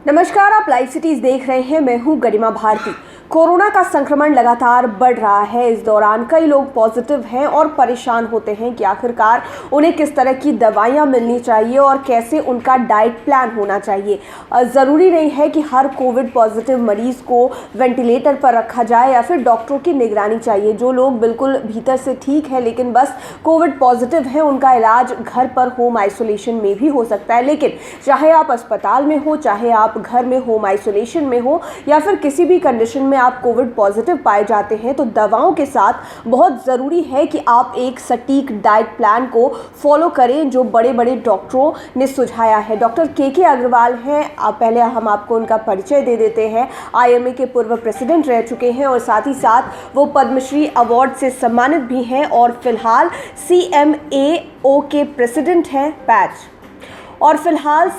नमस्कार, आप live cities देख रहे हैं। मैं हूं गरिमा भारती। कोरोना का संक्रमण लगातार बढ़ रहा है। इस दौरान कई लोग पॉजिटिव हैं और परेशान होते हैं कि आखिरकार उन्हें किस तरह की दवाइयां मिलनी चाहिए और कैसे उनका डाइट प्लान होना चाहिए। ज़रूरी नहीं है कि हर कोविड पॉजिटिव मरीज़ को वेंटिलेटर पर रखा जाए या फिर डॉक्टरों की निगरानी चाहिए। जो लोग बिल्कुल भीतर से ठीक है लेकिन बस कोविड पॉजिटिव है, उनका इलाज घर पर होम आइसोलेशन में भी हो सकता है। लेकिन चाहे आप अस्पताल में हो, चाहे आप घर में होम आइसोलेशन में हो या फिर किसी भी कंडीशन में आप कोविड पॉजिटिव पाए जाते हैं, तो दवाओं के साथ बहुत ज़रूरी है कि आप एक सटीक डाइट प्लान को फॉलो करें जो बड़े बड़े डॉक्टरों ने सुझाया है। डॉक्टर के अग्रवाल हैं। पहले हम आपको उनका परिचय दे देते हैं। IMA के पूर्व प्रेसिडेंट रह चुके हैं और साथ ही साथ वो पद्मश्री अवार्ड से सम्मानित भी हैं और फिलहाल CMAO के प्रेसिडेंट हैं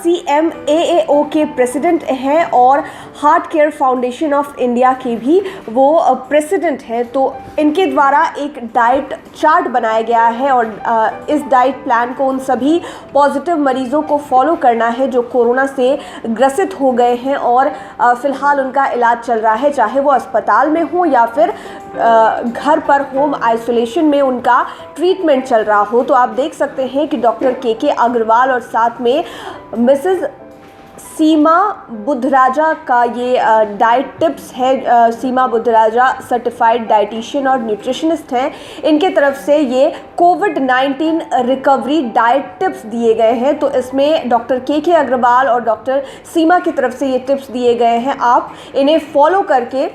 CMAAO के प्रेसिडेंट हैं और heart care foundation of India के भी वो प्रेसिडेंट हैं। तो इनके द्वारा एक डाइट चार्ट बनाया गया है और इस डाइट प्लान को उन सभी पॉजिटिव मरीज़ों को फॉलो करना है जो कोरोना से ग्रसित हो गए हैं और फ़िलहाल उनका इलाज चल रहा है, चाहे वो अस्पताल में हो या फिर घर पर होम आइसोलेशन में उनका ट्रीटमेंट चल रहा हो। तो आप देख सकते हैं कि डॉक्टर के अग्रवाल और साथ में मिसेस सीमा बुद्धराजा का ये डाइट टिप्स है। सीमा बुद्धराजा सर्टिफाइड डाइटिशियन और न्यूट्रिशनिस्ट हैं। इनके तरफ से ये कोविड-19 रिकवरी डाइट टिप्स दिए गए हैं। तो इसमें डॉक्टर के अग्रवाल और डॉक्टर सीमा की तरफ से ये टिप्स दिए गए हैं। आप इन्हें फॉलो करके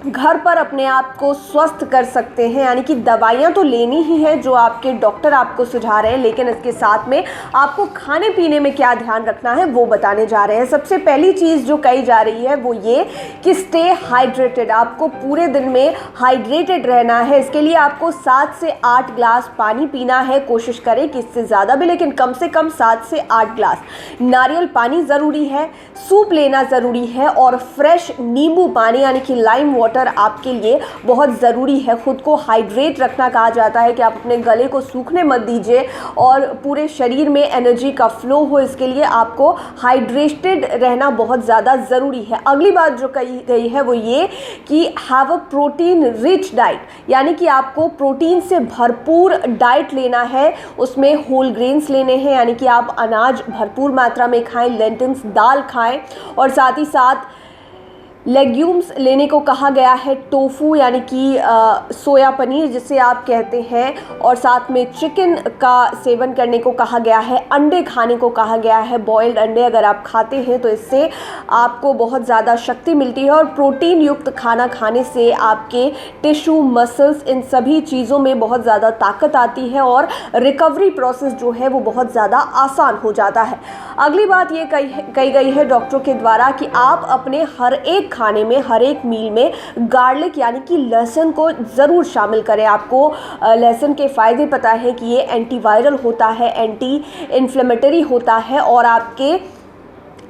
घर पर अपने आप को स्वस्थ कर सकते हैं। यानी कि दवाइयाँ तो लेनी ही है जो आपके डॉक्टर आपको सुझा रहे हैं, लेकिन इसके साथ में आपको खाने पीने में क्या ध्यान रखना है वो बताने जा रहे हैं। सबसे पहली चीज़ जो कही जा रही है वो ये कि स्टे हाइड्रेटेड। आपको पूरे दिन में हाइड्रेटेड रहना है। इसके लिए आपको 7 से 8 ग्लास पानी पीना है। कोशिश करें कि इससे ज़्यादा भी, लेकिन कम से कम 7 से 8 ग्लास। नारियल पानी ज़रूरी है, सूप लेना ज़रूरी है और फ्रेश नींबू पानी यानी कि लाइम वाटर आपके लिए बहुत ज़रूरी है। खुद को हाइड्रेट रखना कहा जाता है कि आप अपने गले को सूखने मत दीजिए और पूरे शरीर में एनर्जी का फ्लो हो, इसके लिए आपको हाइड्रेटेड रहना बहुत ज़्यादा ज़रूरी है। अगली बात जो कही गई है वो ये कि have a protein rich diet, यानी कि आपको प्रोटीन से भरपूर डाइट लेना है। उसमें होल ग्रेन्स लेने हैं, यानी कि आप अनाज भरपूर मात्रा में खाएं, लेंटिल्स दाल खाएं और साथ ही साथ लेग्यूम्स लेने को कहा गया है। टोफू यानी कि सोया पनीर जिसे आप कहते हैं, और साथ में चिकन का सेवन करने को कहा गया है। अंडे खाने को कहा गया है। बॉइल्ड अंडे अगर आप खाते हैं तो इससे आपको बहुत ज़्यादा शक्ति मिलती है और प्रोटीन युक्त खाना खाने से आपके टिश्यू, मसल्स, इन सभी चीज़ों में बहुत ज़्यादा ताकत आती है और रिकवरी प्रोसेस जो है वो बहुत ज़्यादा आसान हो जाता है। अगली बात ये कही गई है डॉक्टरों के द्वारा कि आप अपने हर एक खाने में, हर एक मील में गार्लिक यानी कि लहसुन को ज़रूर शामिल करें। आपको लहसुन के फ़ायदे पता है कि ये एंटीवायरल होता है, एंटी इन्फ्लेमेटरी होता है और आपके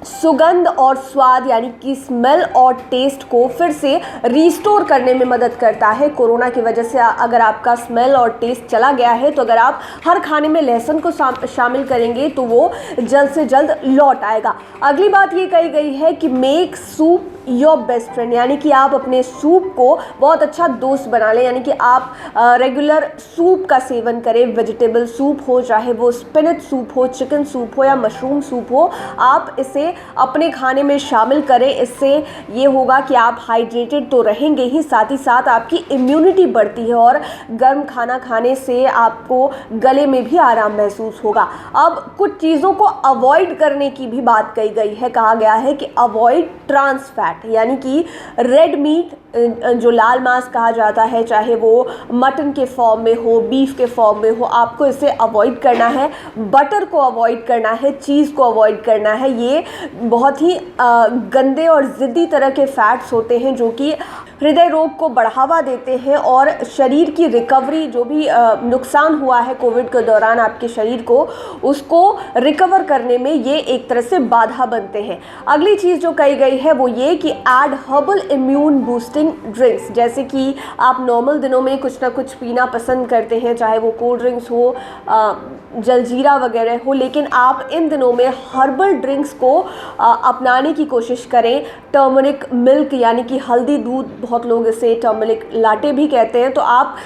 सुगंध और स्वाद यानी कि स्मेल और टेस्ट को फिर से रिस्टोर करने में मदद करता है। कोरोना की वजह से अगर आपका स्मेल और टेस्ट चला गया है तो अगर आप हर खाने में लहसुन को शामिल करेंगे तो वो जल्द से जल्द लौट आएगा। अगली बात ये कही गई है कि make soup your best friend, यानी कि आप अपने सूप को बहुत अच्छा दोस्त बना लें। यानी कि आप रेगुलर सूप का सेवन करें। वेजिटेबल सूप हो, चाहे वो स्पिनच सूप हो, चिकन सूप हो या मशरूम सूप हो, आप इसे अपने खाने में शामिल करें। इससे ये होगा कि आप हाइड्रेटेड तो रहेंगे ही, साथ ही साथ आपकी इम्यूनिटी बढ़ती है और गर्म खाना खाने से आपको गले में भी आराम महसूस होगा। अब कुछ चीज़ों को अवॉइड करने की भी बात कही गई है। कहा गया है कि अवॉइड ट्रांस फैट, यानी कि रेड मीट जो लाल मांस कहा जाता है, चाहे वो मटन के फॉर्म में हो, बीफ के फॉर्म में हो, आपको इसे अवॉइड करना है। बटर को अवॉइड करना है, चीज़ को अवॉइड करना है। ये बहुत ही गंदे और ज़िद्दी तरह के फैट्स होते हैं जो कि हृदय रोग को बढ़ावा देते हैं और शरीर की रिकवरी, जो भी नुकसान हुआ है कोविड के दौरान आपके शरीर को, उसको रिकवर करने में ये एक तरह से बाधा बनते हैं। अगली चीज़ जो कही गई है वो ये कि add herbal immune boosting drinks. जैसे कि आप नॉर्मल दिनों में कुछ ना कुछ पीना पसंद करते हैं, चाहे वो कोल्ड ड्रिंक्स हो, जलजीरा वगैरह हो, लेकिन आप इन दिनों में हर्बल ड्रिंक्स को अपनाने की कोशिश करें। टर्मरिक मिल्क यानी कि हल्दी दूध, बहुत लोग इसे टर्मरिक लाटे भी कहते हैं, तो आप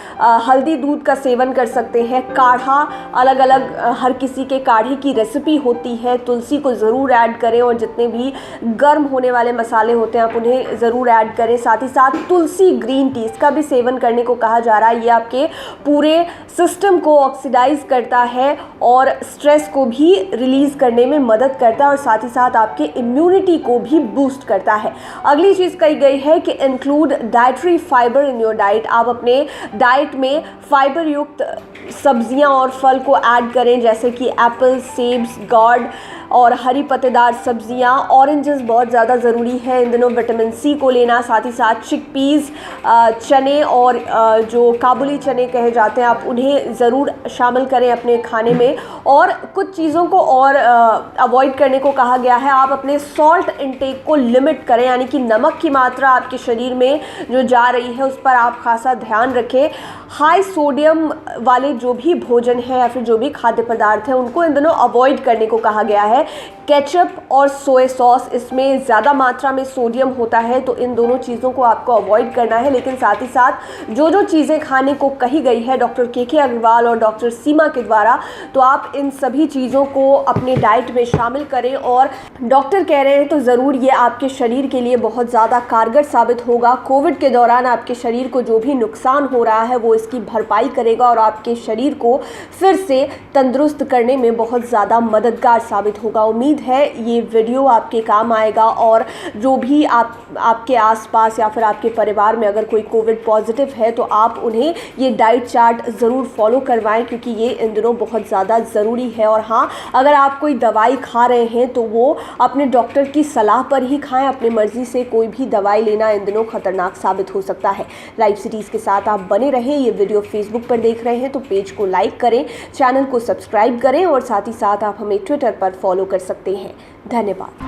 हल्दी दूध का सेवन कर सकते हैं। काढ़ा, अलग अलग हर किसी के काढ़े की रेसिपी होती है, तुलसी को ज़रूर ऐड करें और जितने भी गर्म होने वाले मसाले होते हैं आप उन्हें ज़रूर ऐड करें। साथ ही साथ तुलसी ग्रीन टी, इसका भी सेवन करने को कहा जा रहा है। ये आपके पूरे सिस्टम को ऑक्सीडाइज करता है और स्ट्रेस को भी रिलीज़ करने में मदद करता है और साथ ही साथ आपके इम्यूनिटी को भी बूस्ट करता है। अगली चीज़ कही गई है कि include dietary fibre in your diet. आप अपने डाइट में फाइबर युक्त सब्जियां और फल को ऐड करें, जैसे कि एप्पल, सेब्स, गॉर्ड और हरी पत्तेदार सब्जियां। ऑरेंजेस बहुत ज़्यादा ज़रूरी है इन दिनों विटामिन सी को लेना। साथ ही साथ चिकपीस, चने और जो काबुली चने कहे जाते हैं, आप उन्हें ज़रूर शामिल करें अपने खाने में। और कुछ चीज़ों को और अवॉइड करने को कहा गया है। आप अपने सॉल्ट इंटेक को लिमिट करें, यानी कि नमक की मात्रा आपके शरीर में जो जा रही है उस पर आप खासा ध्यान रखें। हाई सोडियम वाले जो भी भोजन है या फिर जो भी खाद्य पदार्थ हैं उनको इन दिनों अवॉइड करने को कहा गया है। केचप और सोया सॉस, इसमें ज़्यादा मात्रा में सोडियम होता है, तो इन दोनों चीज़ों को आपको अवॉइड करना है। लेकिन साथ ही साथ जो चीज़ें खाने को कही गई है डॉक्टर के अग्रवाल और डॉक्टर सीमा के द्वारा, तो आप इन सभी चीज़ों को अपने डाइट में शामिल करें। और डॉक्टर कह रहे हैं तो ज़रूर ये आपके शरीर के लिए बहुत ज़्यादा कारगर साबित होगा। कोविड के दौरान आपके शरीर को जो भी नुकसान हो रहा है वो इसकी भरपाई करेगा और आपके शरीर को फिर से तंदुरुस्त करने में बहुत ज़्यादा मददगार साबित होगा। उम्मीद है ये वीडियो आपके काम आएगा और जो भी आपके आसपास या फिर आपके परिवार में अगर कोई कोविड पॉजिटिव है तो आप उन्हें ये डाइट चार्ट ज़रूर फॉलो करवाएं, क्योंकि ये इन दिनों बहुत ज़्यादा ज़रूरी है। और हाँ, अगर आप कोई दवाई खा रहे हैं तो वो अपने डॉक्टर की सलाह पर ही खाएं। अपनी मर्ज़ी से कोई भी दवाई लेना इन दिनों खतरनाक साबित हो सकता है। लाइव सिटीज़ के साथ आप बने रहें। ये वीडियो फेसबुक पर देख रहे हैं तो पेज को लाइक करें, चैनल को सब्सक्राइब करें और साथ ही साथ आप हमें ट्विटर पर फॉलो कर सकते हैं। धन्यवाद।